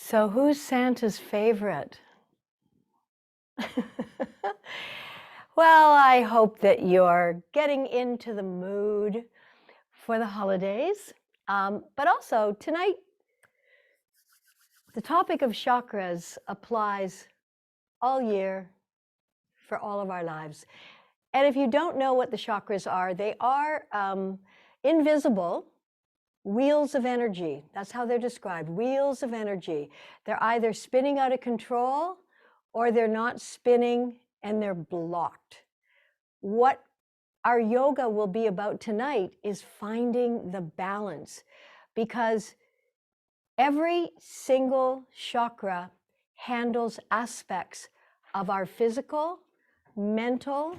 So who's Santa's favorite? Well, I hope that you're getting into the mood for the holidays. But also tonight, the topic of chakras applies all year for all of our lives. And if you don't know what the chakras are, they are invisible wheels of energy. That's how they're described, wheels of energy. They're either spinning out of control or they're not spinning and they're blocked. What our yoga will be about tonight is finding the balance, because every single chakra handles aspects of our physical, mental,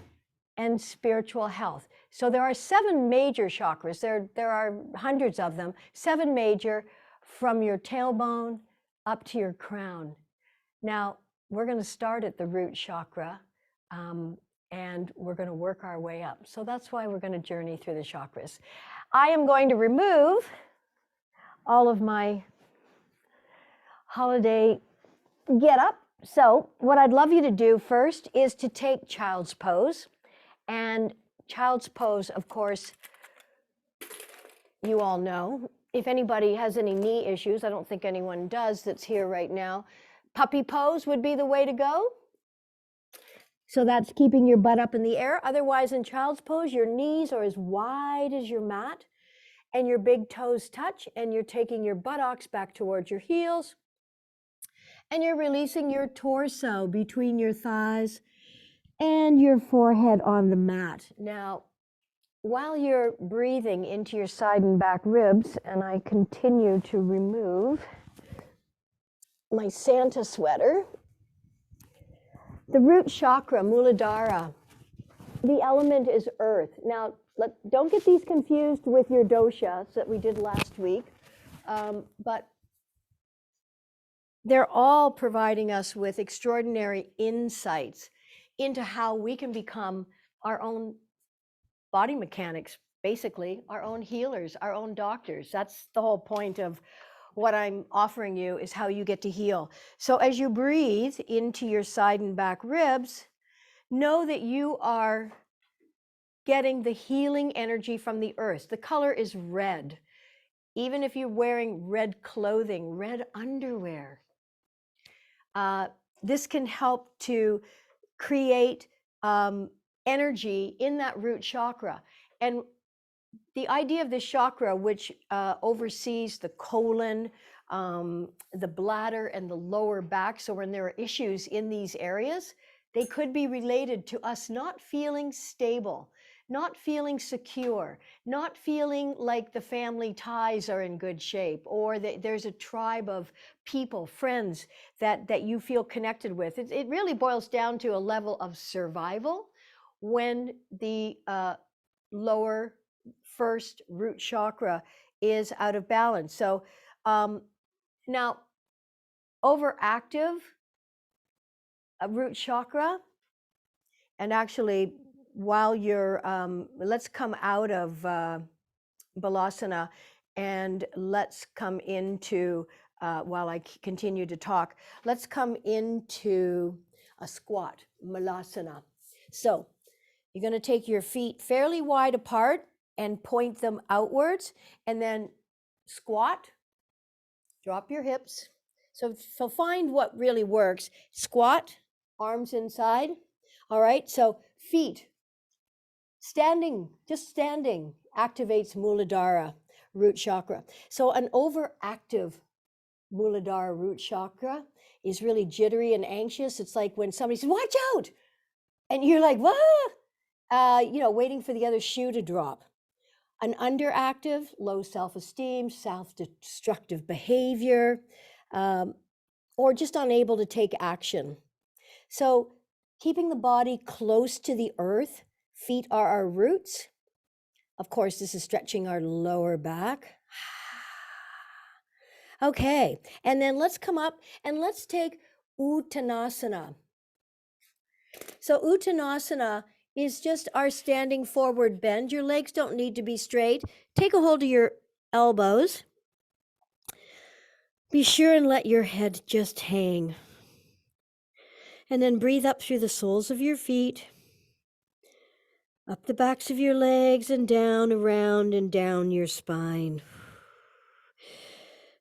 and spiritual health. So there are 7 major chakras. There are hundreds of them. 7 major, from your tailbone up to your crown. Now, we're going to start at the root chakra, and we're going to work our way up. So that's why we're going to journey through the chakras. I am going to remove all of my holiday get up. So what I'd love you to do first is to take child's pose. And child's pose, of course, you all know. If anybody has any knee issues, I don't think anyone does that's here right now, puppy pose would be the way to go. So that's keeping your butt up in the air. Otherwise, in child's pose, your knees are as wide as your mat and your big toes touch, and you're taking your buttocks back towards your heels, and you're releasing your torso between your thighs and your forehead on the mat. Now, while you're breathing into your side and back ribs, and I continue to remove my Santa sweater, the root chakra, Mooladara, the element is earth. Now, don't get these confused with your doshas that we did last week, but they're all providing us with extraordinary insights into how we can become our own body mechanics, basically, our own healers, our own doctors. That's the whole point of what I'm offering you, is how you get to heal. So as you breathe into your side and back ribs, know that you are getting the healing energy from the earth. The color is red. Even if you're wearing red clothing, red underwear, this can help to create energy in that root chakra. And the idea of this chakra, which oversees the colon, the bladder, and the lower back, so when there are issues in these areas, they could be related to us not feeling stable, not feeling secure, not feeling like the family ties are in good shape, or that there's a tribe of people, friends that you feel connected with. It really boils down to a level of survival when the lower first root chakra is out of balance. So now, overactive root chakra, and actually, while you're, let's come out of Malasana and let's come into, while I continue to talk, let's come into a squat, Malasana. So you're going to take your feet fairly wide apart and point them outwards, and then squat, drop your hips. So find what really works. Squat, arms inside. All right, so feet, standing, just standing activates Mooladara, root chakra. So an overactive Mooladara root chakra is really jittery and anxious. It's like when somebody says, watch out, and you're like, what? Waiting for the other shoe to drop. An underactive, low self-esteem, self-destructive behavior, or just unable to take action. So keeping the body close to the earth, feet are our roots. Of course, this is stretching our lower back. Okay, and then let's come up and let's take Uttanasana. So Uttanasana is just our standing forward bend. Your legs don't need to be straight. Take a hold of your elbows. Be sure and let your head just hang. And then breathe up through the soles of your feet, up the backs of your legs, and down, around, and down your spine.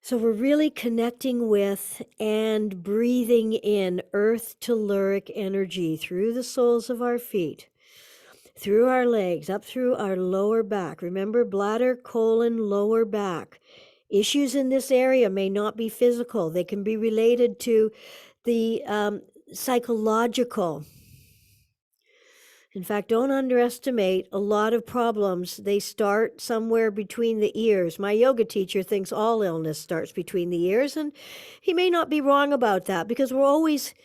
So we're really connecting with and breathing in earth telluric energy through the soles of our feet, through our legs, up through our lower back. Remember, bladder, colon, lower back. Issues in this area may not be physical. They can be related to the psychological. In fact, don't underestimate a lot of problems. They start somewhere between the ears. My yoga teacher thinks all illness starts between the ears, and he may not be wrong about that, because we're always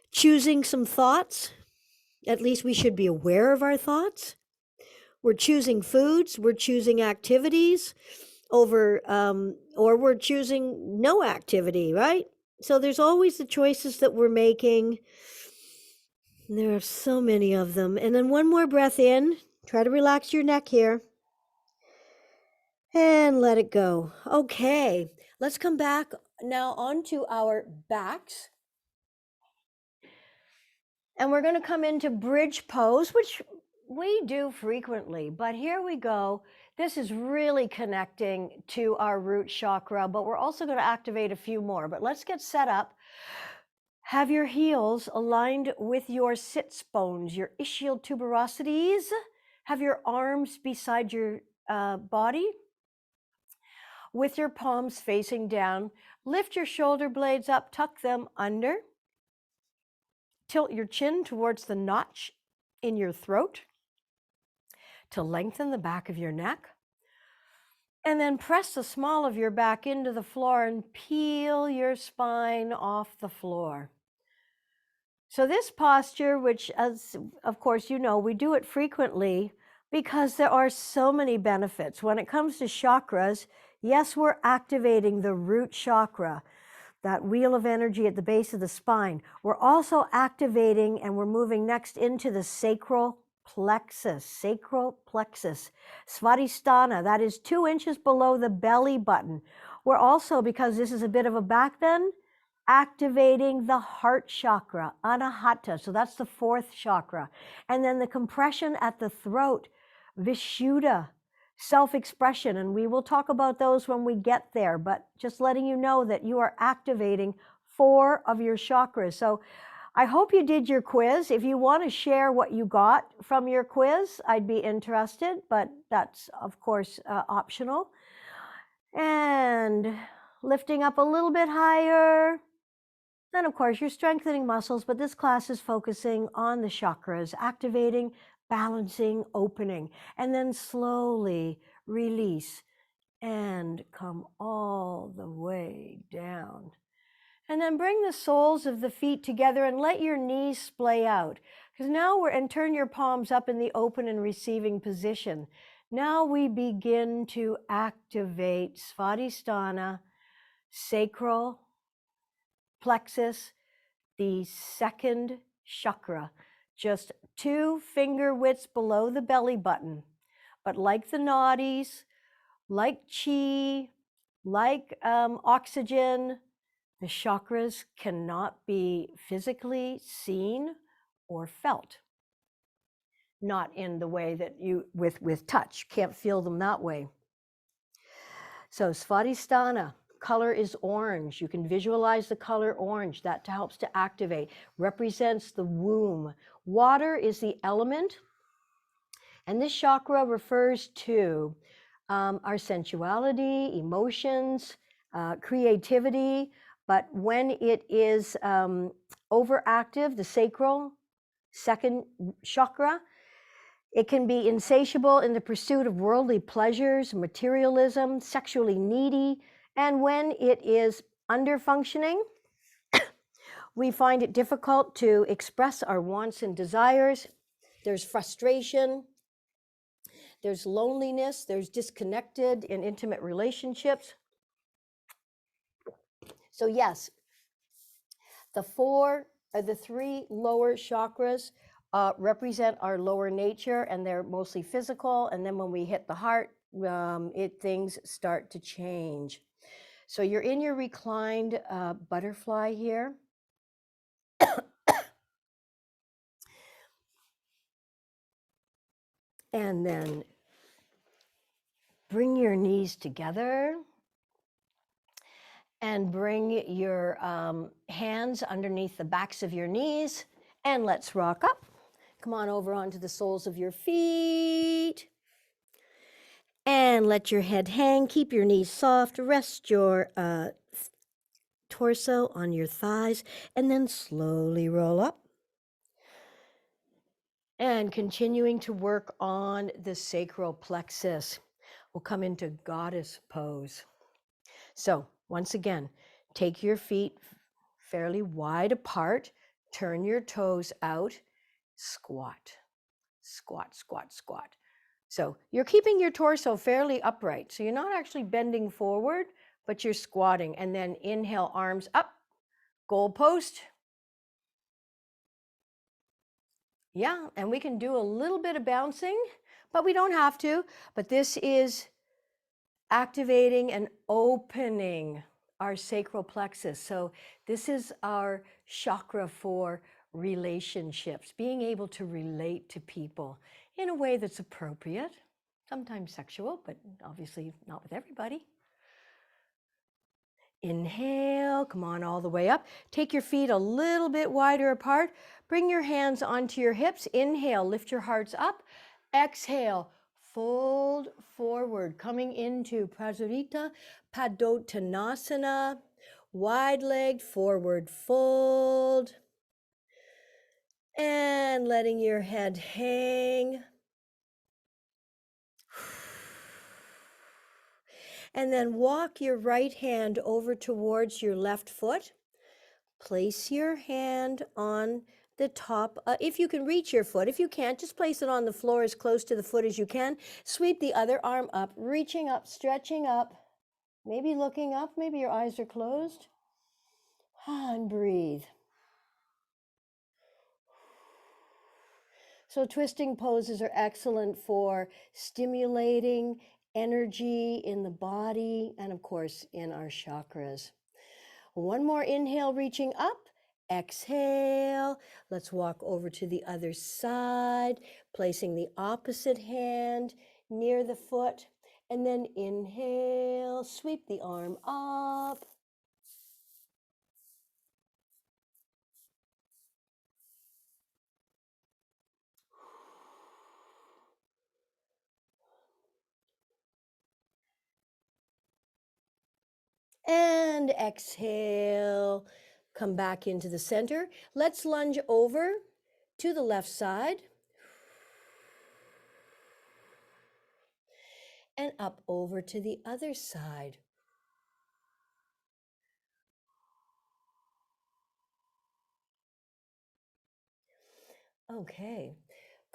choosing some thoughts. At least we should be aware of our thoughts. We're choosing foods, we're choosing activities over, or we're choosing no activity, right? So there's always the choices that we're making. There are so many of them. And then one more breath in. Try to relax your neck here. And let it go. Okay, let's come back now onto our backs. And we're going to come into bridge pose, which we do frequently, but here we go. This is really connecting to our root chakra, but we're also going to activate a few more. But let's get set up. Have your heels aligned with your sits bones, your ischial tuberosities. Have your arms beside your body with your palms facing down. Lift your shoulder blades up, tuck them under. Tilt your chin towards the notch in your throat to lengthen the back of your neck. And then press the small of your back into the floor and peel your spine off the floor. So this posture, which, as of course you know, we do it frequently because there are so many benefits. When it comes to chakras, yes, we're activating the root chakra, that wheel of energy at the base of the spine. We're also activating, and we're moving next into the sacral plexus, Svadhisthana, that is 2 inches below the belly button. We're also, because this is a bit of a back bend, activating the heart chakra, Anahata. So that's the 4th chakra. And then the compression at the throat, Vishuddha, self-expression. And we will talk about those when we get there, but just letting you know that you are activating 4 of your chakras. So I hope you did your quiz. If you want to share what you got from your quiz, I'd be interested, but that's of course optional. And lifting up a little bit higher. Then, of course, you're strengthening muscles, but this class is focusing on the chakras, activating, balancing, opening, and then slowly release and come all the way down. And then bring the soles of the feet together and let your knees splay out. Because now and turn your palms up in the open and receiving position. Now we begin to activate Svadhisthana, sacral plexus, the 2nd chakra, just 2 finger widths below the belly button. But like the nadis, like chi, like oxygen, the chakras cannot be physically seen or felt. Not in the way that you, with touch, can't feel them that way. So Svadhisthana, color is orange. You can visualize the color orange. That helps to activate. Represents the womb. Water is the element. And this chakra refers to our sensuality, emotions, creativity. But when it is overactive, the sacral, 2nd chakra, it can be insatiable in the pursuit of worldly pleasures, materialism, sexually needy. And when it is under-functioning, we find it difficult to express our wants and desires. There's frustration, there's loneliness, there's disconnected in intimate relationships. So yes, the 3 lower chakras represent our lower nature, and they're mostly physical. And then when we hit the heart, things start to change. So you're in your reclined butterfly here. And then bring your knees together and bring your hands underneath the backs of your knees, and let's rock up. Come on over onto the soles of your feet and let your head hang. Keep your knees soft. Rest your torso on your thighs and then slowly roll up. And continuing to work on the sacral plexus. We'll come into goddess pose. So once again, take your feet fairly wide apart, turn your toes out, squat, squat, squat, squat. So you're keeping your torso fairly upright. So you're not actually bending forward, but you're squatting. And then inhale, arms up, goalpost. Yeah, and we can do a little bit of bouncing, but we don't have to. But this is activating and opening our sacral plexus. So this is our chakra for relationships, being able to relate to people in a way that's appropriate, sometimes sexual, but obviously not with everybody. Inhale, come on all the way up. Take your feet a little bit wider apart. Bring your hands onto your hips. Inhale, lift your hearts up. Exhale, fold forward, coming into Prasarita Padottanasana. Wide-legged forward fold. And letting your head hang. And then walk your right hand over towards your left foot. Place your hand on the top. If you can reach your foot, if you can't, just place it on the floor as close to the foot as you can. Sweep the other arm up, reaching up, stretching up, maybe looking up, maybe your eyes are closed. And breathe. So twisting poses are excellent for stimulating energy in the body and of course in our chakras. One more inhale, reaching up. Exhale. Let's walk over to the other side, placing the opposite hand near the foot. And then inhale, sweep the arm up. And exhale, come back into the center. Let's lunge over to the left side. And up over to the other side. Okay,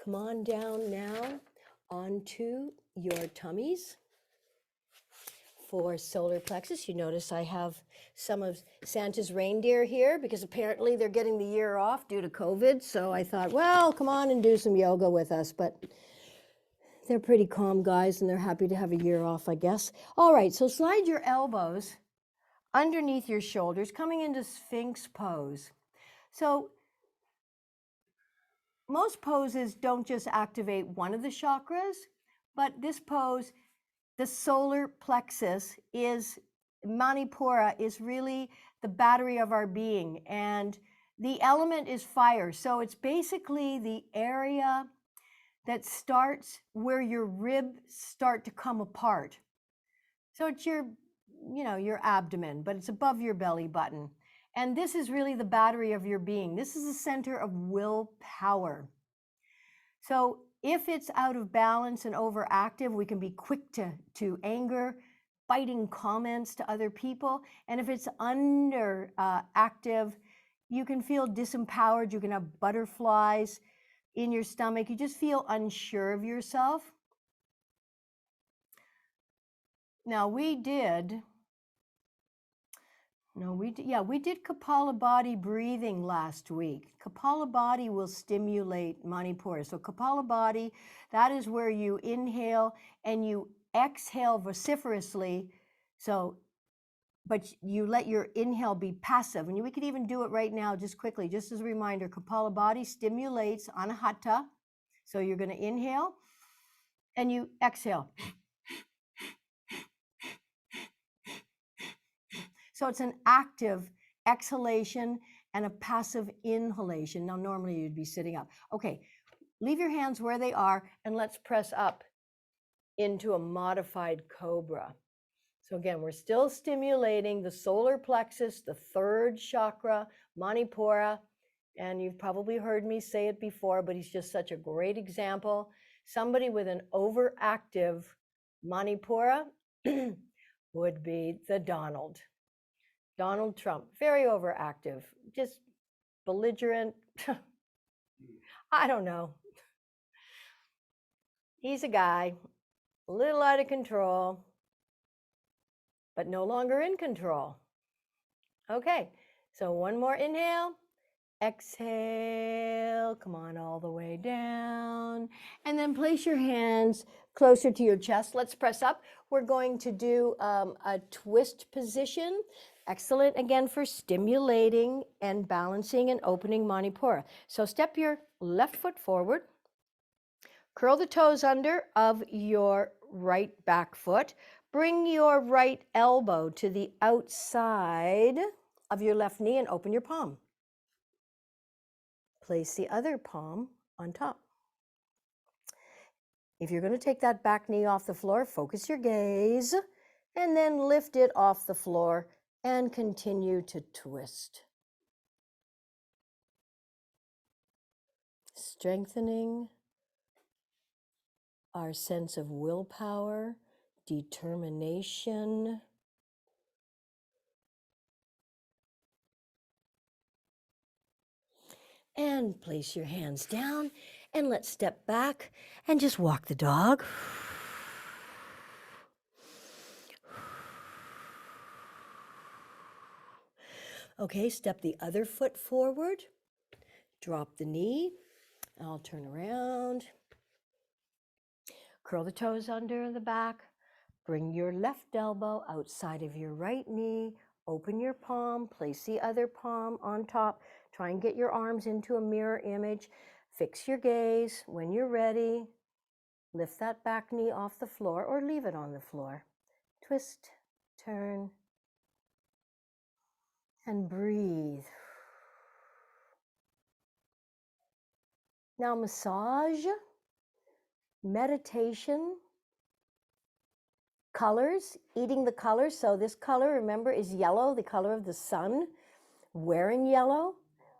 come on down now onto your tummies. For solar plexus, you notice I have some of Santa's reindeer here because apparently they're getting the year off due to COVID. So I thought, well, come on and do some yoga with us. But they're pretty calm guys and they're happy to have a year off, I guess. All right, so slide your elbows underneath your shoulders, coming into Sphinx Pose. So most poses don't just activate one of the chakras, but this pose, the solar plexus is, Manipura is really the battery of our being, and the element is fire. So it's basically the area that starts where your ribs start to come apart. So it's your, your abdomen, but it's above your belly button. And this is really the battery of your being. This is the center of willpower. So if it's out of balance and overactive, we can be quick to anger, biting comments to other people. And if it's under active, you can feel disempowered. You can have butterflies in your stomach. You just feel unsure of yourself. Now we did Kapala body breathing last week. Kapala body will stimulate Manipura. So Kapala body, that is where you inhale and you exhale vociferously. So but you let your inhale be passive. And we could even do it right now, just quickly, just as a reminder. Kapala body stimulates Anahata. So you're going to inhale and you exhale. So it's an active exhalation and a passive inhalation. Now, normally you'd be sitting up. Okay, leave your hands where they are and let's press up into a modified cobra. So again, we're still stimulating the solar plexus, the third chakra, Manipura. And you've probably heard me say it before, but he's just such a great example. Somebody with an overactive Manipura would be the Donald Trump, very overactive, just belligerent. I don't know. He's a guy, a little out of control, but no longer in control. Okay, so one more inhale, exhale, come on all the way down, and then place your hands closer to your chest. Let's press up. We're going to do a twist position. Excellent, again, for stimulating and balancing and opening Manipura. So step your left foot forward, curl the toes under of your right back foot, bring your right elbow to the outside of your left knee and open your palm. Place the other palm on top. If you're going to take that back knee off the floor, focus your gaze and then lift it off the floor and continue to twist. Strengthening our sense of willpower, determination. And place your hands down and let's step back and just walk the dog. Okay, step the other foot forward, drop the knee. I'll turn around, curl the toes under the back, bring your left elbow outside of your right knee, open your palm, place the other palm on top, try and get your arms into a mirror image, fix your gaze. When you're ready, lift that back knee off the floor or leave it on the floor. Twist, turn, and breathe. Now massage, meditation, colors, eating the colors. So this color, remember, is yellow, the color of the sun, wearing yellow.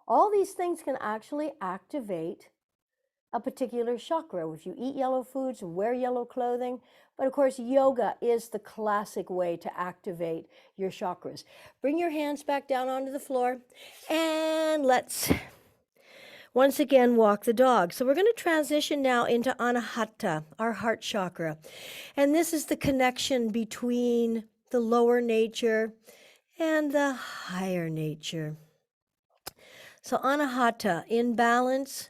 All these things can actually activate a particular chakra if you eat yellow foods, wear yellow clothing. But of course, yoga is the classic way to activate your chakras. Bring your hands back down onto the floor and let's once again walk the dog. So we're going to transition now into Anahata, our heart chakra. And this is the connection between the lower nature and the higher nature. So Anahata, in balance,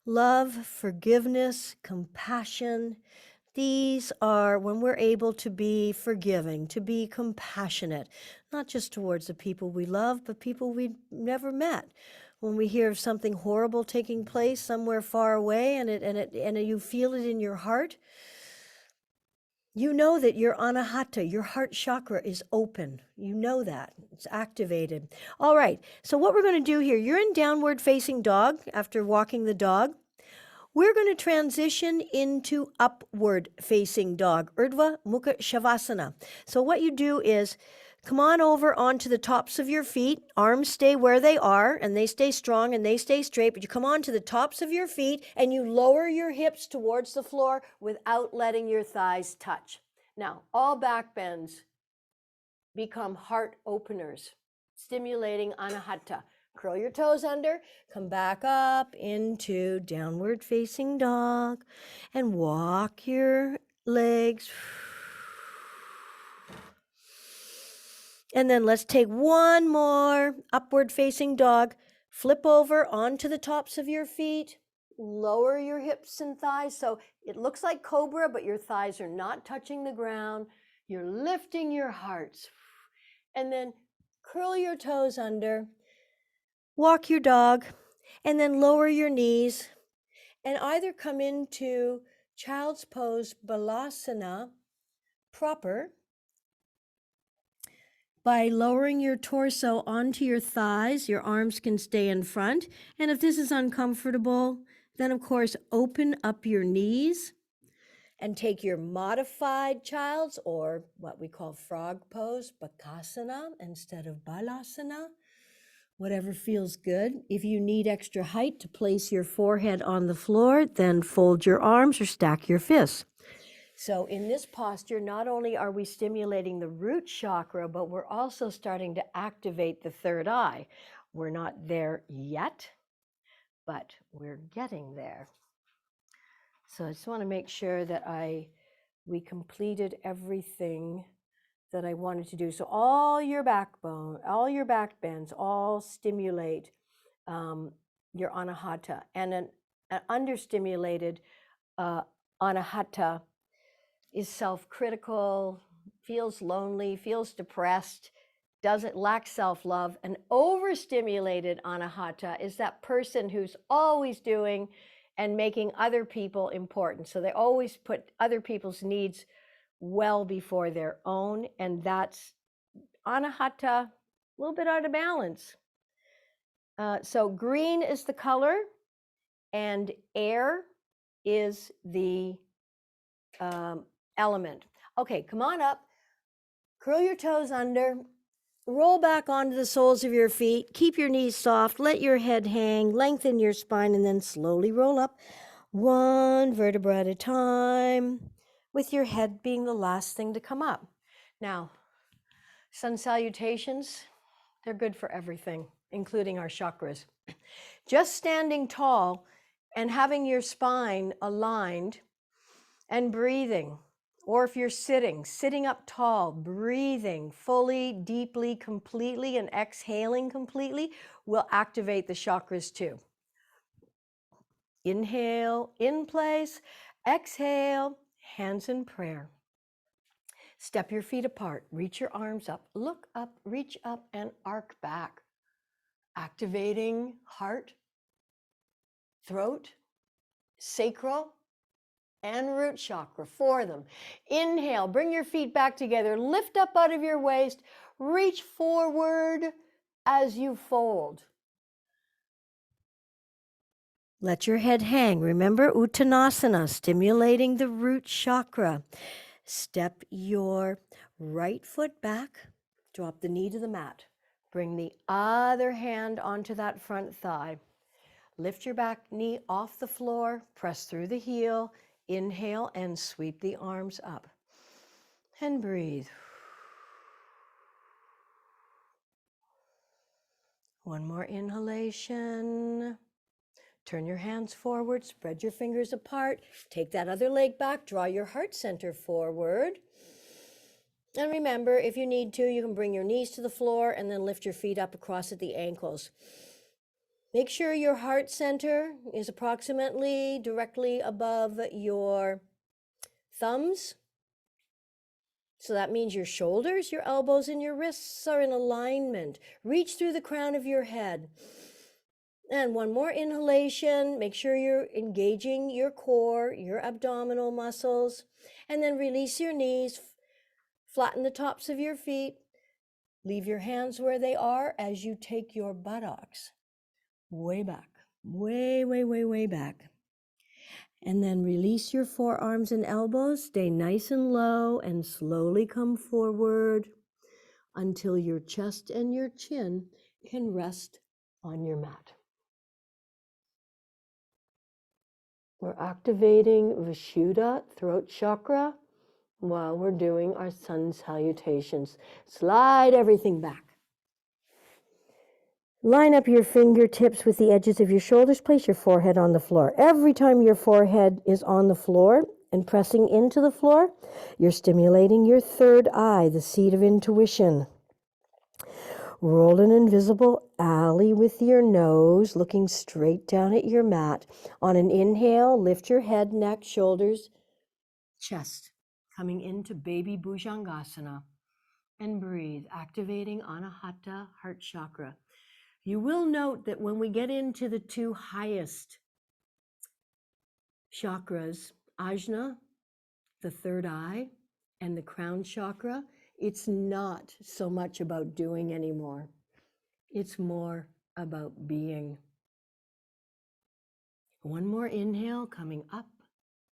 love, forgiveness, compassion. These are when we're able to be forgiving, to be compassionate, not just towards the people we love, but people we've never met. When we hear of something horrible taking place somewhere far away and you feel it in your heart, you know that your Anahata, your heart chakra, is open. You know that. It's activated. All right. So what we're going to do here, you're in downward facing dog after walking the dog. We're going to transition into upward facing dog, Urdhva Mukha Shavasana. So what you do is come on over onto the tops of your feet. Arms stay where they are, and they stay strong, and they stay straight. But you come on to the tops of your feet, and you lower your hips towards the floor without letting your thighs touch. Now, all back bends become heart openers, stimulating Anahata. Curl your toes under, come back up into downward facing dog, and walk your legs. And then let's take one more upward facing dog. Flip over onto the tops of your feet. Lower your hips and thighs. So it looks like cobra, but your thighs are not touching the ground. You're lifting your hearts. And then curl your toes under, walk your dog, and then lower your knees and either come into child's pose Malasana proper by lowering your torso onto your thighs. Your arms can stay in front. And if this is uncomfortable, then of course open up your knees and take your modified child's, or what we call frog pose, Bakasana instead of Balasana. Whatever feels good. If you need extra height to place your forehead on the floor, then fold your arms or stack your fists. So in this posture, not only are we stimulating the root chakra, but we're also starting to activate the third eye. We're not there yet, but we're getting there. So I just want to make sure that we completed everything that I wanted to do. So all your backbone, all your back bends, all stimulate your Anahata. And an understimulated Anahata is self-critical, feels lonely, feels depressed, doesn't lack self-love. An overstimulated Anahata is that person who's always doing and making other people important. So they always put other people's needs well before their own, and that's Anahata, a little bit out of balance. So green is the color, and air is the element. Okay, come on up, curl your toes under, roll back onto the soles of your feet, keep your knees soft, let your head hang, lengthen your spine, and then slowly roll up, one vertebra at a time, with your head being the last thing to come up. Now, sun salutations, they're good for everything, including our chakras. Just standing tall and having your spine aligned and breathing, or if you're sitting up tall, breathing fully, deeply, completely, and exhaling completely will activate the chakras too. Inhale, in place, exhale, hands in prayer. Step your feet apart, reach your arms up, look up, reach up, and arc back. Activating heart, throat, sacral, and root chakra, four of them. Inhale, bring your feet back together, lift up out of your waist, reach forward as you fold. Let your head hang. Remember Uttanasana, stimulating the root chakra. Step your right foot back, drop the knee to the mat. Bring the other hand onto that front thigh. Lift your back knee off the floor, press through the heel, inhale and sweep the arms up. And breathe. One more inhalation. Turn your hands forward, spread your fingers apart, take that other leg back, draw your heart center forward. And remember, if you need to, you can bring your knees to the floor and then lift your feet up across at the ankles. Make sure your heart center is approximately directly above your thumbs. So that means your shoulders, your elbows, and your wrists are in alignment. Reach through the crown of your head. And one more inhalation. Make sure you're engaging your core, your abdominal muscles. And then release your knees. Flatten the tops of your feet. Leave your hands where they are as you take your buttocks way back. Way, way, way, way back. And then release your forearms and elbows. Stay nice and low and slowly come forward until your chest and your chin can rest on your mat. We're activating Vishuddha, throat chakra, while we're doing our sun salutations. Slide everything back. Line up your fingertips with the edges of your shoulders. Place your forehead on the floor. Every time your forehead is on the floor and pressing into the floor, you're stimulating your third eye, the seat of intuition. Roll an invisible alley with your nose, looking straight down at your mat. On an inhale, lift your head, neck, shoulders, chest, coming into baby Bhujangasana. and breathe, activating Anahata, heart chakra. You will note that when we get into the two highest chakras, Ajna, the third eye, and the crown chakra, it's not so much about doing anymore. It's more about being. One more inhale, coming up.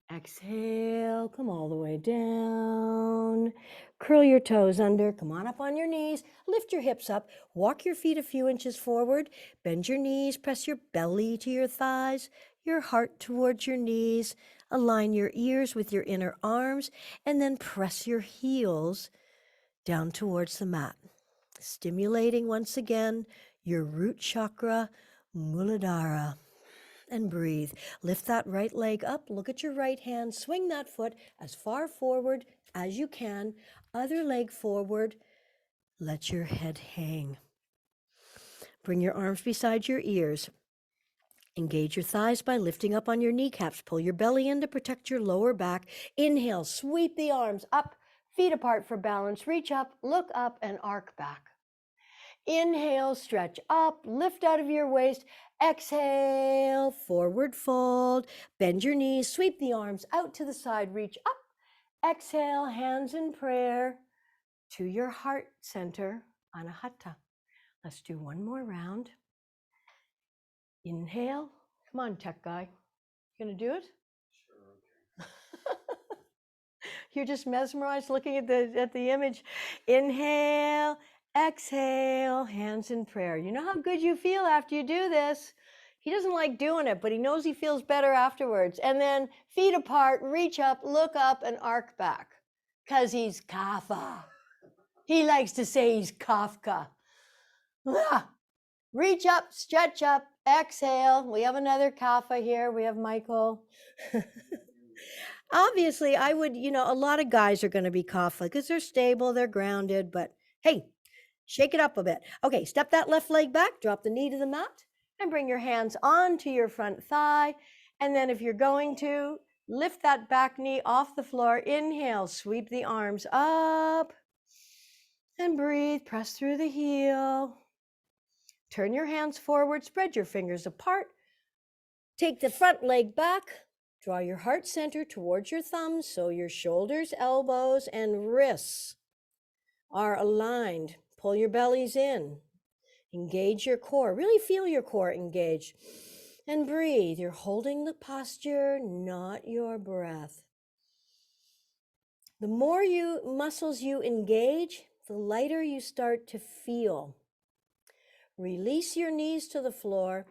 Exhale, come all the way down. Curl your toes under, come on up on your knees, lift your hips up, walk your feet a few inches forward, bend your knees, press your belly to your thighs, your heart towards your knees, align your ears with your inner arms, and then press your heels down towards the mat, stimulating once again your root chakra, Mooladara. And breathe. Lift that right leg up. Look at your right hand. Swing that foot as far forward as you can. Other leg forward. Let your head hang. Bring your arms beside your ears. Engage your thighs by lifting up on your kneecaps. Pull your belly in to protect your lower back. Inhale, sweep the arms up, feet apart for balance. Reach up, look up, and arc back. Inhale, stretch up, lift out of your waist. Exhale, forward fold, bend your knees, sweep the arms out to the side, reach up. Exhale, hands in prayer to your heart center, Anahata. Let's do one more round. Inhale. Come on, tech guy. You gonna do it? Sure. You're just mesmerized looking at the image. Inhale, exhale, hands in prayer. You know how good you feel after you do this. He doesn't like doing it, but he knows he feels better afterwards. And then feet apart, reach up, look up, and arc back. Because he's Kapha. He likes to say he's Kafka. Reach up, stretch up, exhale. We have another Kapha here. We have Michael. Obviously, I would, a lot of guys are going to be Kapha because they're stable, they're grounded, but hey, shake it up a bit. Okay, step that left leg back, drop the knee to the mat, and bring your hands onto your front thigh. And then if you're going to, lift that back knee off the floor. Inhale, sweep the arms up. And breathe, press through the heel. Turn your hands forward, spread your fingers apart. Take the front leg back. Draw your heart center towards your thumbs so your shoulders, elbows, and wrists are aligned. Pull your bellies in. Engage your core. Really feel your core engage. And breathe. You're holding the posture, not your breath. The more muscles you engage, the lighter you start to feel. Release your knees to the floor.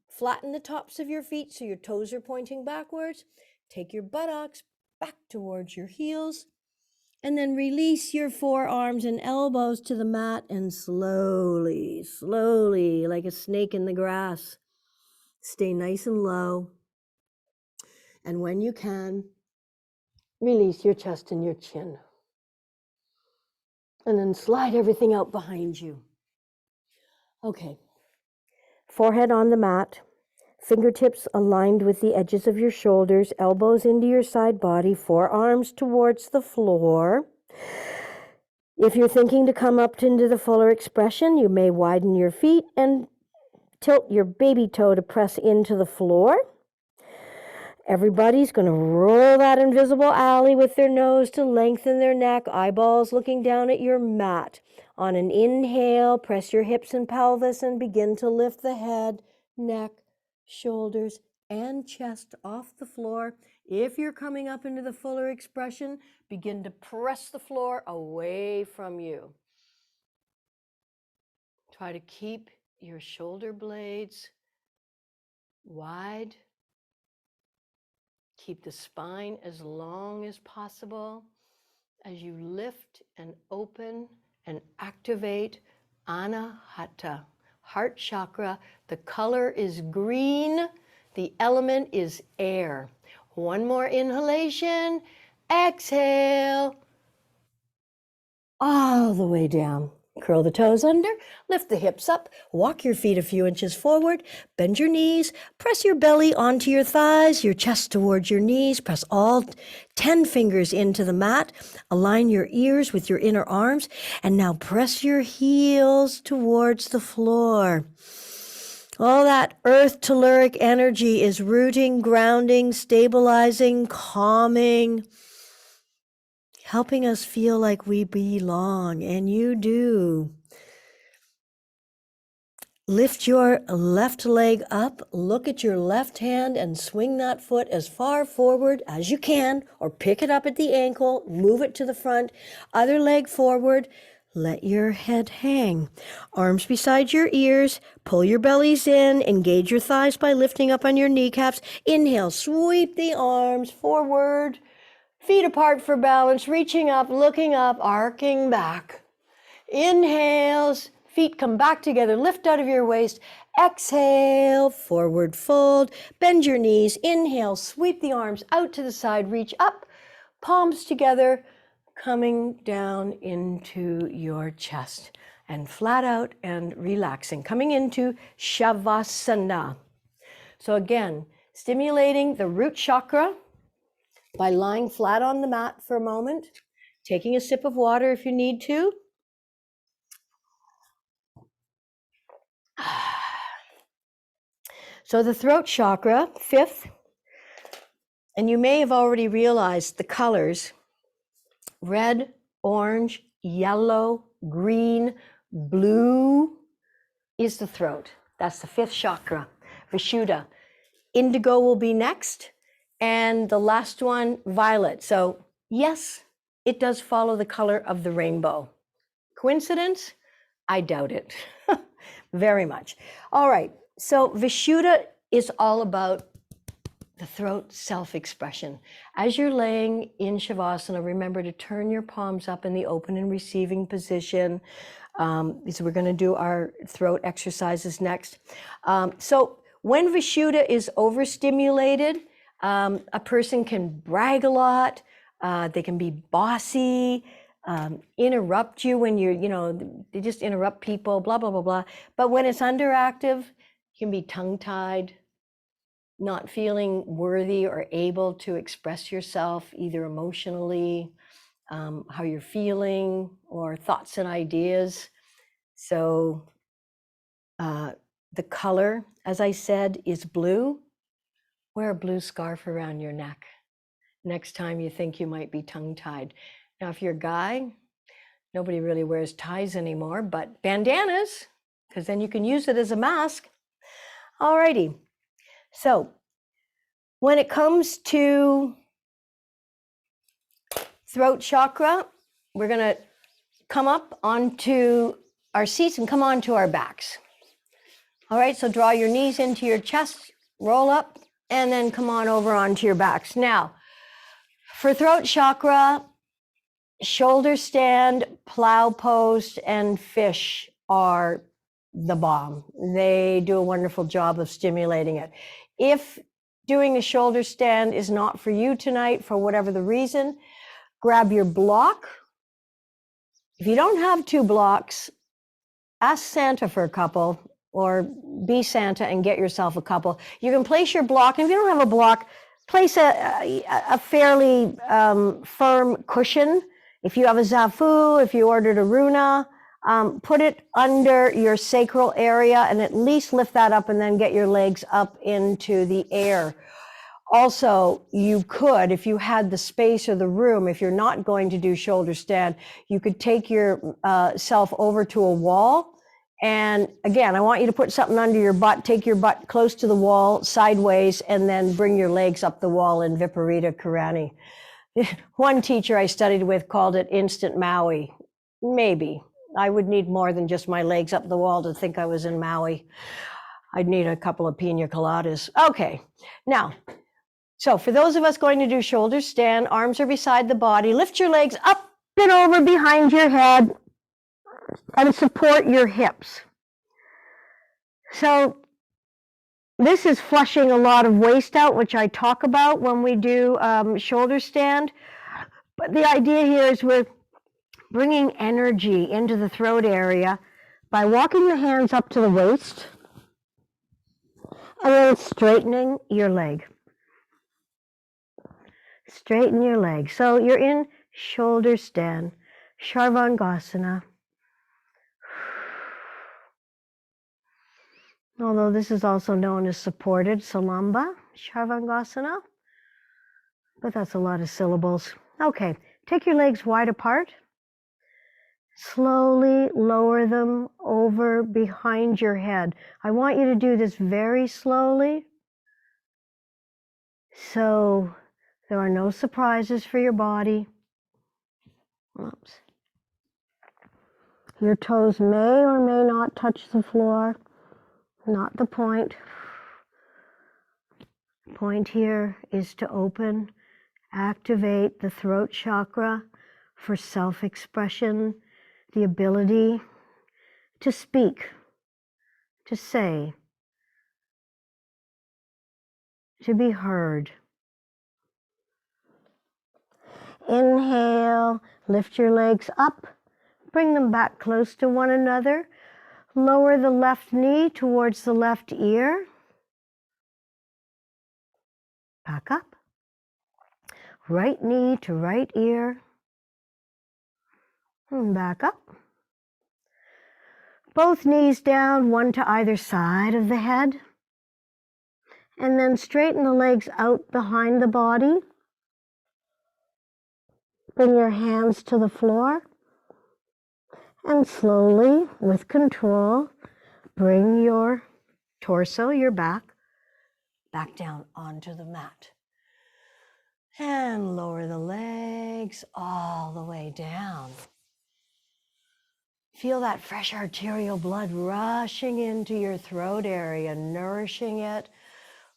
Flatten the tops of your feet so your toes are pointing backwards. Take your buttocks back towards your heels. And then release your forearms and elbows to the mat and slowly, slowly, like a snake in the grass, stay nice and low. And when you can, release your chest and your chin. And then slide everything out behind you. Okay. Forehead on the mat. Fingertips aligned with the edges of your shoulders, elbows into your side body, forearms towards the floor. If you're thinking to come up into the fuller expression, you may widen your feet and tilt your baby toe to press into the floor. Everybody's going to roll that invisible alley with their nose to lengthen their neck, eyeballs looking down at your mat. On an inhale, press your hips and pelvis and begin to lift the head, neck, shoulders, and chest off the floor. If you're coming up into the fuller expression, begin to press the floor away from you. Try to keep your shoulder blades wide. Keep the spine as long as possible as you lift and open and activate Anahata, heart chakra. The color is green. The element is air. One more inhalation. Exhale. All the way down. Curl the toes under, lift the hips up, walk your feet a few inches forward, bend your knees, press your belly onto your thighs, your chest towards your knees, press all 10 fingers into the mat, align your ears with your inner arms, and now press your heels towards the floor. All that earth telluric energy is rooting, grounding, stabilizing, calming, helping us feel like we belong, and you do. Lift your left leg up, look at your left hand and swing that foot as far forward as you can, or pick it up at the ankle, move it to the front, other leg forward, let your head hang. Arms beside your ears, pull your bellies in, engage your thighs by lifting up on your kneecaps. Inhale, sweep the arms forward, feet apart for balance, reaching up, looking up, arcing back. Inhales. Feet come back together, lift out of your waist. Exhale, forward fold, bend your knees. Inhale, sweep the arms out to the side, reach up, palms together, coming down into your chest and flat out and relaxing, coming into Shavasana. So again, stimulating the root chakra by lying flat on the mat for a moment, taking a sip of water if you need to. So the throat chakra, 5th, and you may have already realized the colors, red, orange, yellow, green, blue is the throat. That's the 5th chakra, Vishuddha. Indigo will be next, and the last one, violet. So yes, it does follow the color of the rainbow. Coincidence? I doubt it. Very much. All right. So Vishuddha is all about the throat self-expression. As you're laying in Shavasana, remember to turn your palms up in the open and receiving position. So we're going to do our throat exercises next. So when Vishuddha is overstimulated, a person can brag a lot. They can be bossy, interrupt you when they just interrupt people, blah, blah, blah, blah. But when it's underactive, you can be tongue-tied, not feeling worthy or able to express yourself either emotionally, how you're feeling, or thoughts and ideas. So the color, as I said, is blue. Wear a blue scarf around your neck next time you think you might be tongue-tied. Now, if you're a guy, nobody really wears ties anymore, but bandanas, because then you can use it as a mask. All righty. So when it comes to throat chakra, we're going to come up onto our seats and come onto our backs. All right, so draw your knees into your chest, roll up, and then come on over onto your backs. Now, for throat chakra, shoulder stand, plow pose, and fish are the bomb. They do a wonderful job of stimulating it. If doing a shoulder stand is not for you tonight, for whatever the reason, grab your block. If you don't have 2 blocks, ask Santa for a couple, or be Santa and get yourself a couple. You can place your block, and if you don't have a block, place a fairly firm cushion. If you have a zafu, if you ordered a runa, put it under your sacral area and at least lift that up and then get your legs up into the air. Also, you could, if you had the space or the room, if you're not going to do shoulder stand, you could take yourself over to a wall. And again, I want you to put something under your butt, take your butt close to the wall, sideways, and then bring your legs up the wall in Viparita Karani. One teacher I studied with called it instant Maui. Maybe. I would need more than just my legs up the wall to think I was in Maui. I'd need a couple of pina coladas. Okay, now, so for those of us going to do shoulder stand, arms are beside the body, lift your legs up and over behind your head and support your hips. So this is flushing a lot of waste out, which I talk about when we do shoulder stand. But the idea here is we're bringing energy into the throat area by walking the hands up to the waist and then straightening your leg. Straighten your leg. So you're in shoulder stand, Sarvangasana. Although this is also known as supported Salamba, Sarvangasana. But that's a lot of syllables. Okay, take your legs wide apart. Slowly lower them over behind your head. I want you to do this very slowly, so there are no surprises for your body. Oops. Your toes may or may not touch the floor. Not the point. Point here is to open, activate the throat chakra for self-expression, the ability to speak, to say, to be heard. Inhale, lift your legs up, bring them back close to one another. Lower the left knee towards the left ear. Back up. Right knee to right ear. And back up. Both knees down, one to either side of the head. And then straighten the legs out behind the body. Bring your hands to the floor. And slowly, with control, bring your torso, your back down onto the mat. And lower the legs all the way down. Feel that fresh arterial blood rushing into your throat area, nourishing it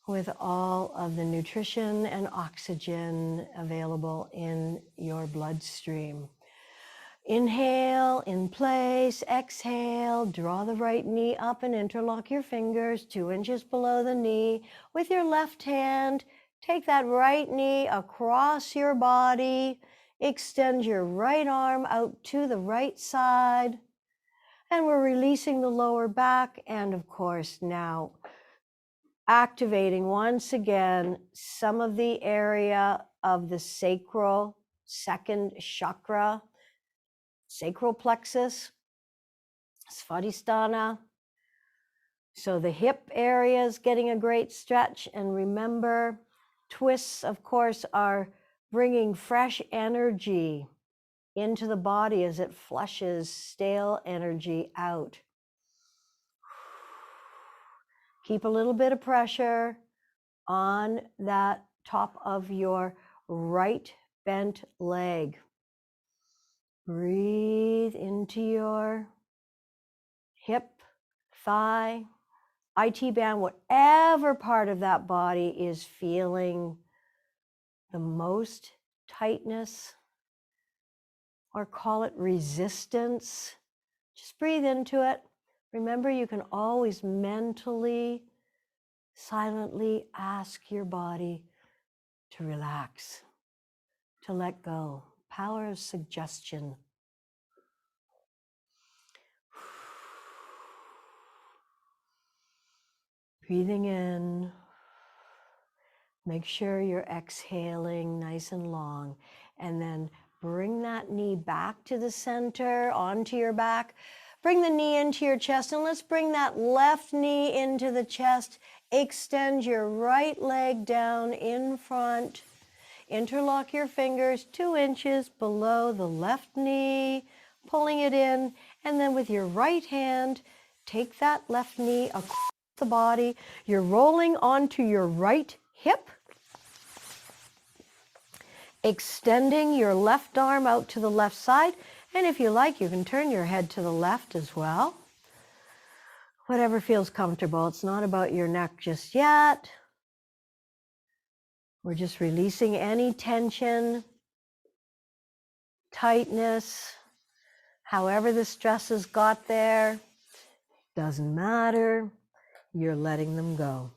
with all of the nutrition and oxygen available in your bloodstream. Inhale, in place, exhale, draw the right knee up and interlock your fingers 2 inches below the knee. With your left hand, take that right knee across your body, extend your right arm out to the right side, and we're releasing the lower back, and of course now activating once again some of the area of the sacral second chakra, sacral plexus, Shavasana. So the hip area is getting a great stretch. And remember, twists, of course, are bringing fresh energy into the body as it flushes stale energy out. Keep a little bit of pressure on that top of your right bent leg. Breathe into your hip, thigh, IT band, whatever part of that body is feeling the most tightness, or call it resistance. Just breathe into it. Remember, you can always mentally, silently ask your body to relax, to let go. Power of suggestion. Breathing in. Make sure you're exhaling nice and long. And then bring that knee back to the center, onto your back. Bring the knee into your chest, and let's bring that left knee into the chest. Extend your right leg down in front. Interlock your fingers 2 inches below the left knee, pulling it in. And then with your right hand, take that left knee across the body. You're rolling onto your right hip, extending your left arm out to the left side. And if you like, you can turn your head to the left as well. Whatever feels comfortable. It's not about your neck just yet. We're just releasing any tension, tightness, however the stress has got there. Doesn't matter. You're letting them go.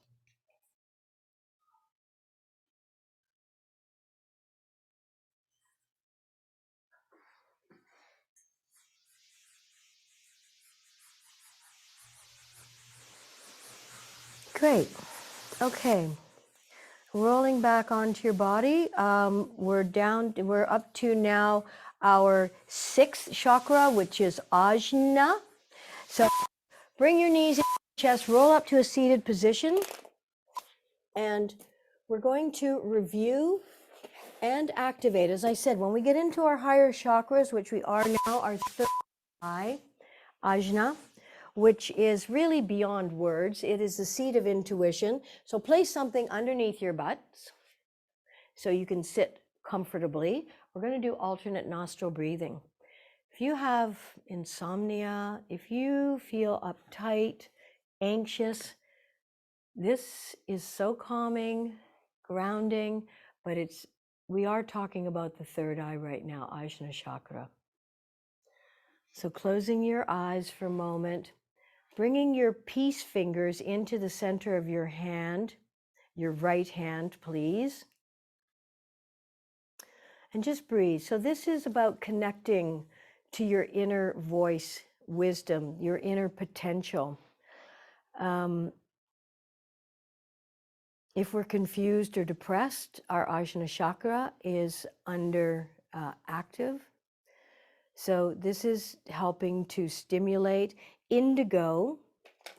Great. Okay. Rolling back onto your body. We're up to now our 6th chakra, which is Ajna. So bring your knees in your chest, roll up to a seated position. And we're going to review and activate. As I said, when we get into our higher chakras, which we are now, our 3rd eye, Ajna, which is really beyond words. It is the seat of intuition. So place something underneath your butts so you can sit comfortably. We're going to do alternate nostril breathing. If you have insomnia, if you feel uptight, anxious, this is so calming, grounding, but we are talking about the 3rd eye right now, Ajna chakra. So closing your eyes for a moment, bringing your peace fingers into the center of your hand, your right hand, please. And just breathe. So this is about connecting to your inner voice, wisdom, your inner potential. If we're confused or depressed, our Ajna chakra is under active. So this is helping to stimulate indigo,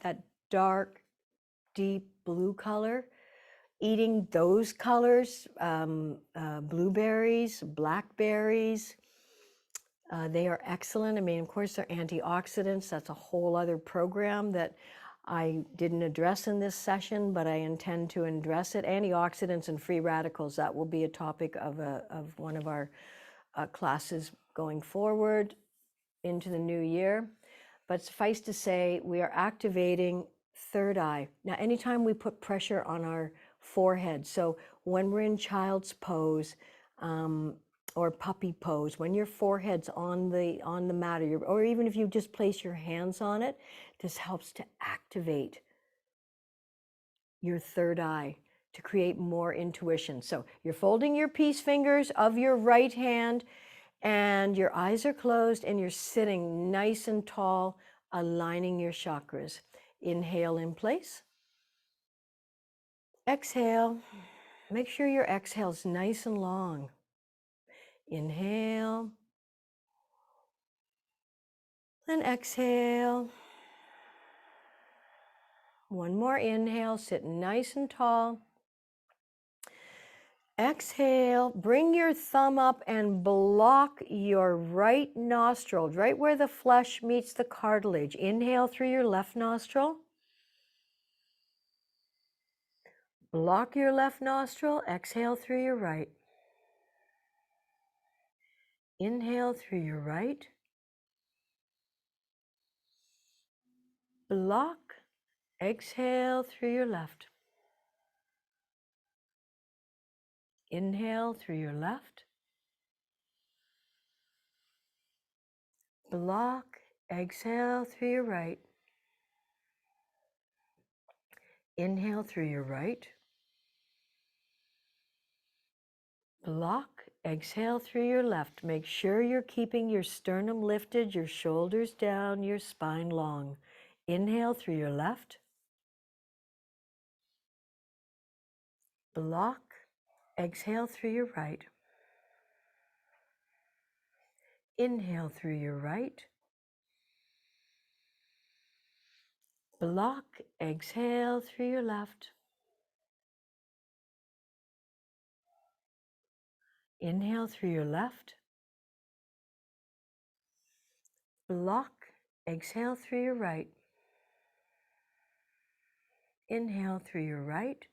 that dark, deep blue color. Eating those colors, blueberries, blackberries, they are excellent. I mean, of course, they're antioxidants. That's a whole other program that I didn't address in this session, but I intend to address it. Antioxidants and free radicals, that will be a topic of one of our classes going forward into the new year. But suffice to say, we are activating 3rd eye. Now, anytime we put pressure on our forehead, so when we're in child's pose or puppy pose, when your forehead's on the mat, or even if you just place your hands on it, this helps to activate your 3rd eye to create more intuition. So you're folding your peace fingers of your right hand, and your eyes are closed, and you're sitting nice and tall, aligning your chakras. Inhale in place. Exhale. Make sure your exhale is nice and long. Inhale. And exhale. One more inhale, sit nice and tall. Exhale, bring your thumb up and block your right nostril, right where the flesh meets the cartilage. Inhale through your left nostril. Block your left nostril, exhale through your right. Inhale through your right. Block, exhale through your left. Inhale through your left. Block, exhale through your right. Inhale through your right. Block, exhale through your left. Make sure you're keeping your sternum lifted, your shoulders down, your spine long. Inhale through your left. Block, exhale through your right. Inhale through your right. Block, exhale through your left. Inhale through your left. Block, exhale through your right. Inhale through your right.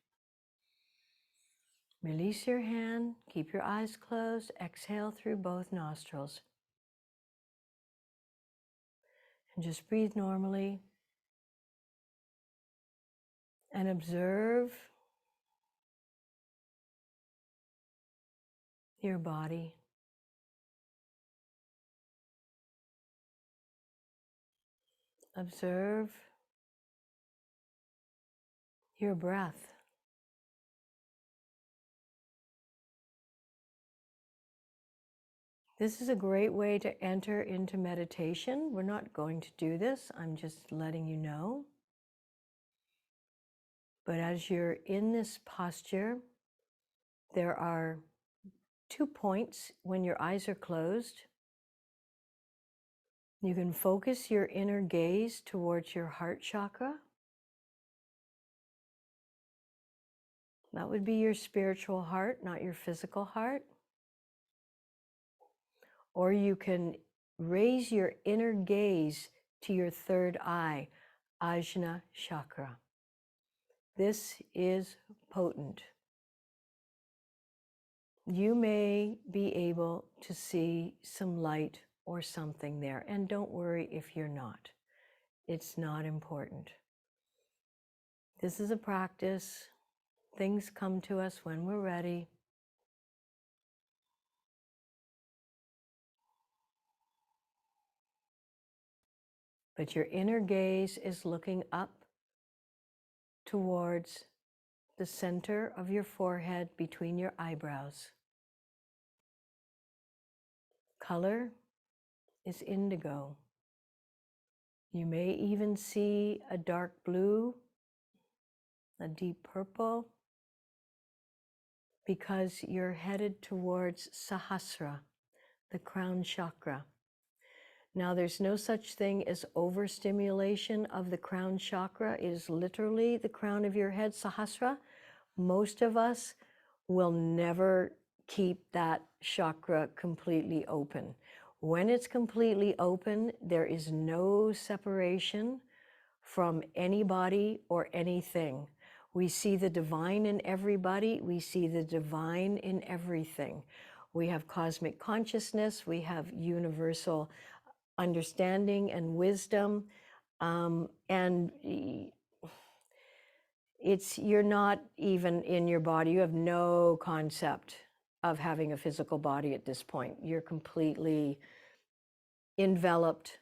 Release your hand, keep your eyes closed, exhale through both nostrils. And just breathe normally. And observe your body. Observe your breath. This is a great way to enter into meditation. We're not going to do this. I'm just letting you know. But as you're in this posture, there are 2 points when your eyes are closed. You can focus your inner gaze towards your heart chakra. That would be your spiritual heart, not your physical heart. Or you can raise your inner gaze to your third eye, Ajna chakra. This is potent. You may be able to see some light or something there, and don't worry if you're not. It's not important. This is a practice. Things come to us when we're ready. But your inner gaze is looking up towards the center of your forehead between your eyebrows. Color is indigo. You may even see a dark blue, a deep purple, because you're headed towards Sahasra, the crown chakra. Now, there's no such thing as overstimulation of the crown chakra. It is literally the crown of your head, Sahasra. Most of us will never keep that chakra completely open. When it's completely open, there is no separation from anybody or anything. We see the divine in everybody. We see the divine in everything. We have cosmic consciousness. We have universal understanding and wisdom. And you're not even in your body. You have no concept of having a physical body at this point. You're completely enveloped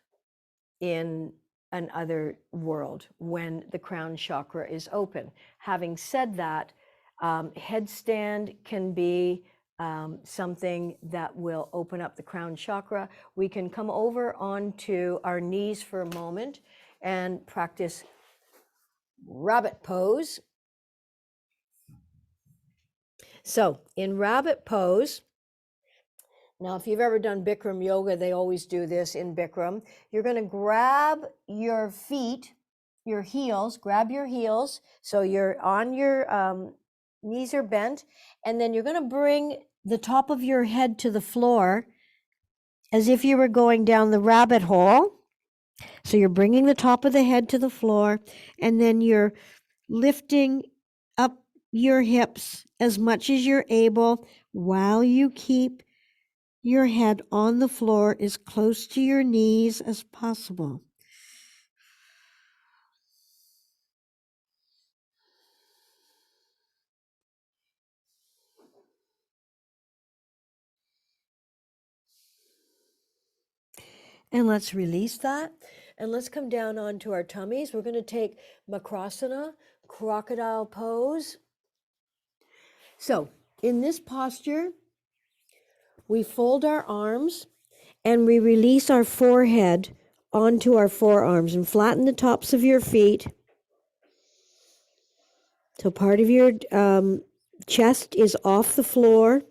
in another world when the crown chakra is open. Having said that, headstand can be something that will open up the crown chakra. We can come over onto our knees for a moment and practice rabbit pose. So in rabbit pose, now if you've ever done Bikram yoga, they always do this in Bikram. You're going to grab your feet, your heels, grab your heels. So you're on your knees are bent, and then you're going to bring the top of your head to the floor as if you were going down the rabbit hole. So you're bringing the top of the head to the floor, and then you're lifting up your hips as much as you're able while you keep your head on the floor as close to your knees as possible. And let's release that. And let's come down onto our tummies. We're going to take Macrossana, Crocodile Pose. So in this posture, we fold our arms and we release our forehead onto our forearms and flatten the tops of your feet. So part of your chest is off the floor.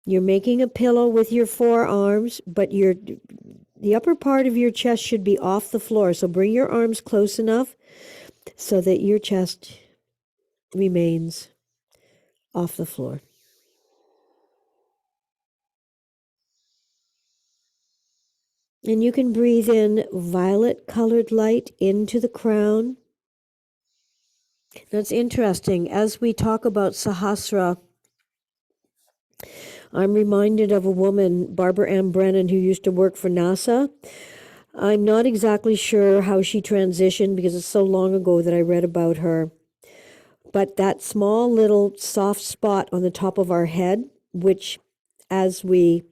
You're making a pillow with your forearms, but the upper part of your chest should be off the floor. So bring your arms close enough so that your chest remains off the floor. And you can breathe in violet colored light into the crown. That's interesting. As we talk about Sahasra, I'm reminded of a woman, Barbara Ann Brennan, who used to work for NASA. I'm not exactly sure how she transitioned because it's so long ago that I read about her. But that small little soft spot on the top of our head, which as we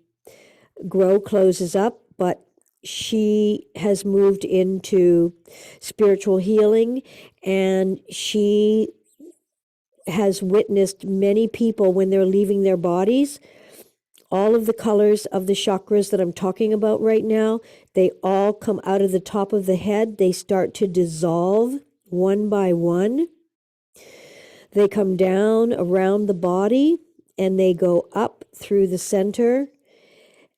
grow closes up, but she has moved into spiritual healing, and she has witnessed many people when they're leaving their bodies. All of the colors of the chakras that I'm talking about right now, they all come out of the top of the head. They start to dissolve one by one. They come down around the body and they go up through the center.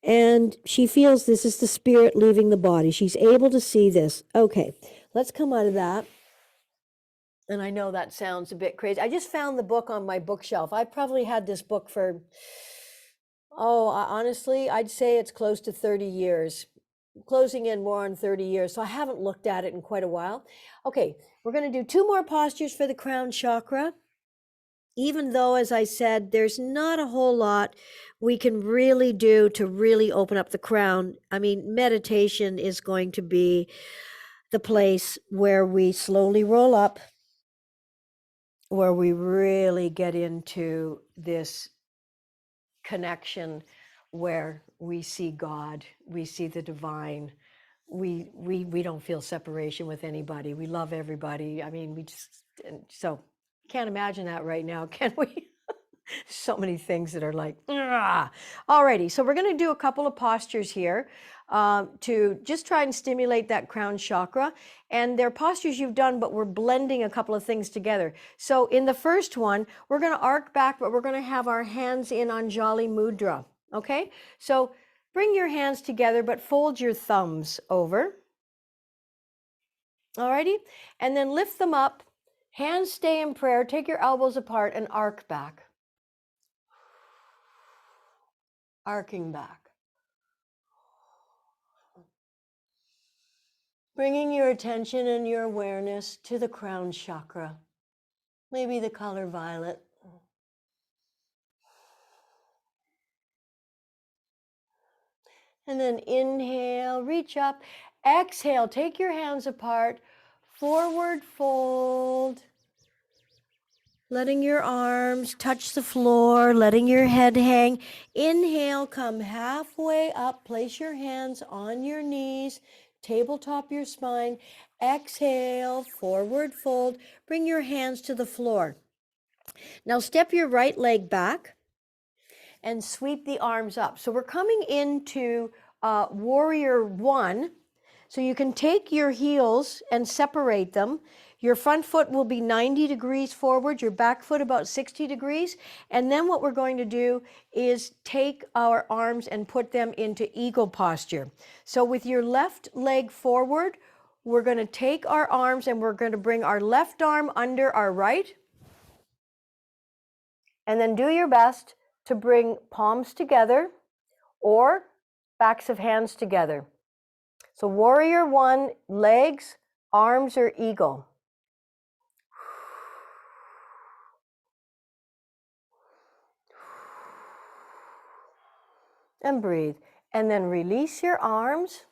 And she feels this is the spirit leaving the body. She's able to see this. Okay, let's come out of that. And I know that sounds a bit crazy. I just found the book on my bookshelf. I probably had this book for, honestly, I'd say it's close to 30 years, closing in more on 30 years. So I haven't looked at it in quite a while. Okay, we're going to do 2 more postures for the crown chakra. Even though, as I said, there's not a whole lot we can really do to really open up the crown. I mean, meditation is going to be the place where we slowly roll up, where we really get into this connection where we see God, we see the divine. We don't feel separation with anybody. We love everybody. I mean, so can't imagine that right now, can we? So many things that are like, ah. Alrighty, so we're going to do a couple of postures here to just try and stimulate that crown chakra. And they're postures you've done, but we're blending a couple of things together. So in the first one, we're going to arc back, but we're going to have our hands in Anjali Mudra. Okay, so bring your hands together, but fold your thumbs over. Alrighty, and then lift them up. Hands stay in prayer. Take your elbows apart and arc back. Arcing back. Bringing your attention and your awareness to the crown chakra, maybe the color violet. And then inhale, reach up. Exhale, take your hands apart, forward fold. Letting your arms touch the floor, letting your head hang. Inhale, come halfway up, place your hands on your knees, tabletop your spine. Exhale, forward fold, bring your hands to the floor. Now step your right leg back and sweep the arms up. So we're coming into warrior 1. So you can take your heels and separate them. Your front foot will be 90 degrees forward, your back foot about 60 degrees. And then what we're going to do is take our arms and put them into eagle posture. So with your left leg forward, we're going to take our arms and we're going to bring our left arm under our right. And then do your best to bring palms together or backs of hands together. So warrior 1, legs, arms or eagle. And breathe. And then release your arms.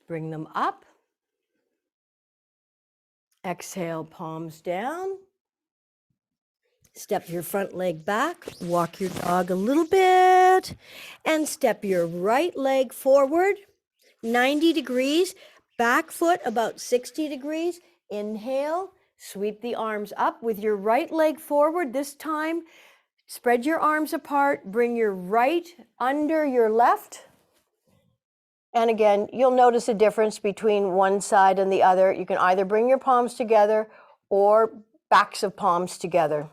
Bring them up. Exhale, palms down. Step your front leg back. Walk your dog a little bit. And step your right leg forward, 90 degrees. Back foot about 60 degrees. Inhale. Sweep the arms up with your right leg forward. This time, spread your arms apart. Bring your right under your left. And again, you'll notice a difference between one side and the other. You can either bring your palms together or backs of palms together.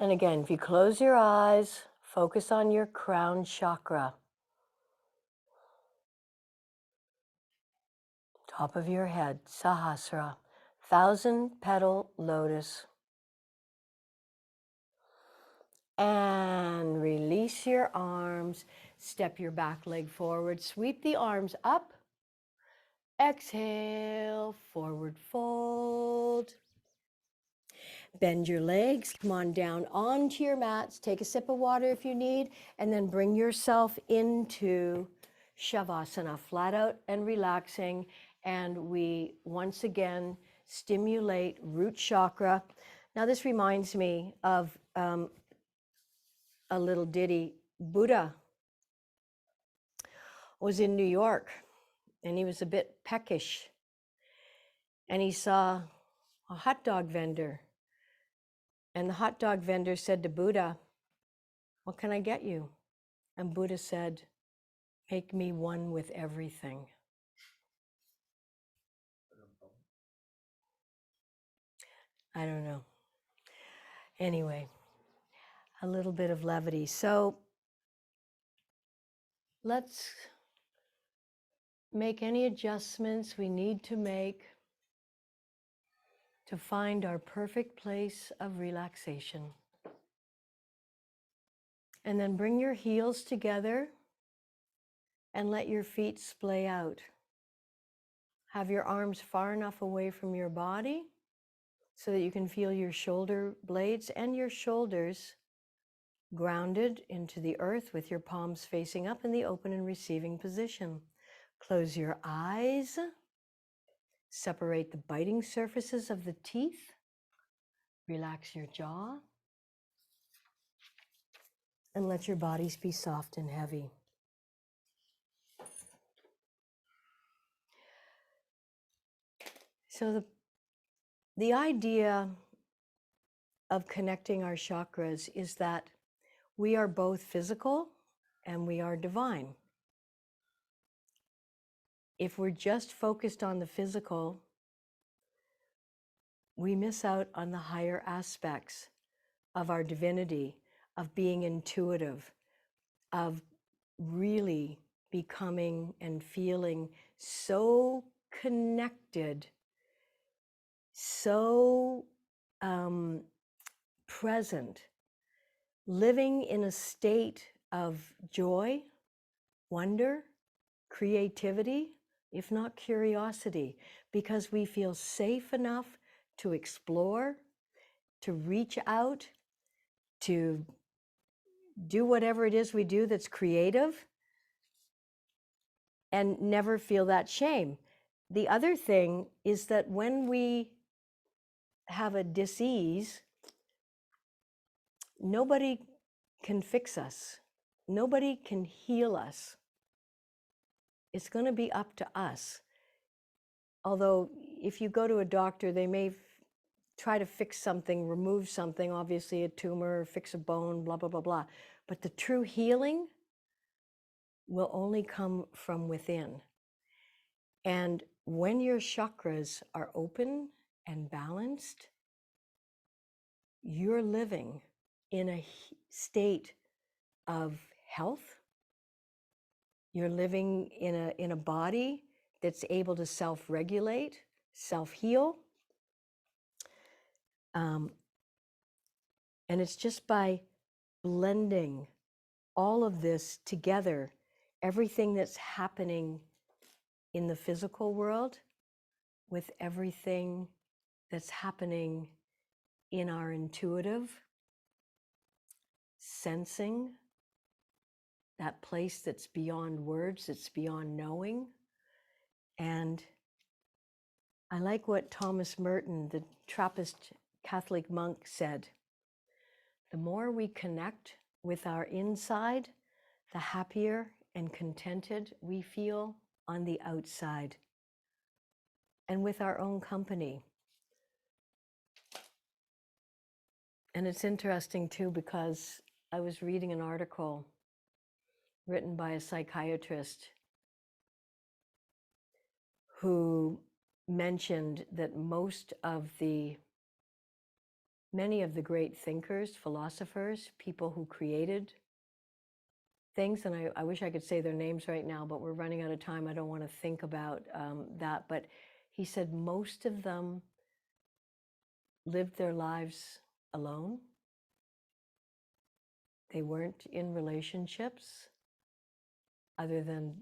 And again, if you close your eyes, focus on your crown chakra. Top of your head, Sahasrara, 1,000-petal lotus. And release your arms. Step your back leg forward. Sweep the arms up. Exhale, forward fold. Bend your legs, come on down onto your mats. Take a sip of water if you need, and then bring yourself into Shavasana, flat out and relaxing. And we once again stimulate root chakra. Now this reminds me of a little ditty. Buddha was in New York and he was a bit peckish. And he saw a hot dog vendor. And the hot dog vendor said to Buddha, What can I get you? And Buddha said, make me one with everything. I don't know. Anyway, a little bit of levity. So let's make any adjustments we need to make to find our perfect place of relaxation. And then bring your heels together and let your feet splay out. Have your arms far enough away from your body so that you can feel your shoulder blades and your shoulders grounded into the earth with your palms facing up in the open and receiving position. Close your eyes. Separate the biting surfaces of the teeth. Relax your jaw. And let your bodies be soft and heavy. So the idea of connecting our chakras is that we are both physical and we are divine. If we're just focused on the physical, we miss out on the higher aspects of our divinity, of being intuitive, of really becoming and feeling so connected, so present, living in a state of joy, wonder, creativity, if not curiosity, because we feel safe enough to explore, to reach out, to do whatever it is we do that's creative, and never feel that shame. The other thing is that when we have a dis-ease, nobody can fix us. Nobody can heal us. It's going to be up to us. Although if you go to a doctor, they may try to fix something, remove something, obviously a tumor, fix a bone, blah, blah, blah, blah. But the true healing will only come from within. And when your chakras are open and balanced, you're living in a state of health. You're living in a body that's able to self-regulate, self-heal. And it's just by blending all of this together, everything that's happening in the physical world with everything that's happening in our intuitive, sensing, that place that's beyond words, that's beyond knowing. And I like what Thomas Merton, the Trappist Catholic monk, said. The more we connect with our inside, the happier and contented we feel on the outside and with our own company. And it's interesting too, because I was reading an article written by a psychiatrist who mentioned that many of the great thinkers, philosophers, people who created things, and I wish I could say their names right now, but we're running out of time. I don't want to think about that. But he said most of them lived their lives alone. They weren't in relationships other than,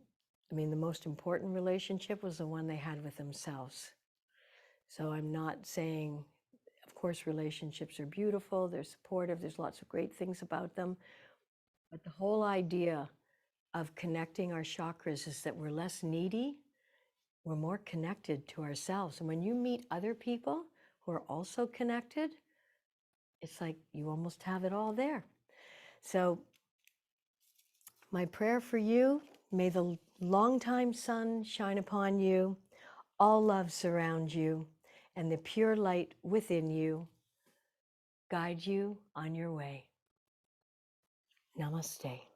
the most important relationship was the one they had with themselves. So I'm not saying, of course, relationships are beautiful, they're supportive, there's lots of great things about them. But the whole idea of connecting our chakras is that we're less needy, we're more connected to ourselves. And when you meet other people who are also connected, it's like you almost have it all there. So my prayer for you, may the longtime sun shine upon you, all love surround you, and the pure light within you guide you on your way. Namaste.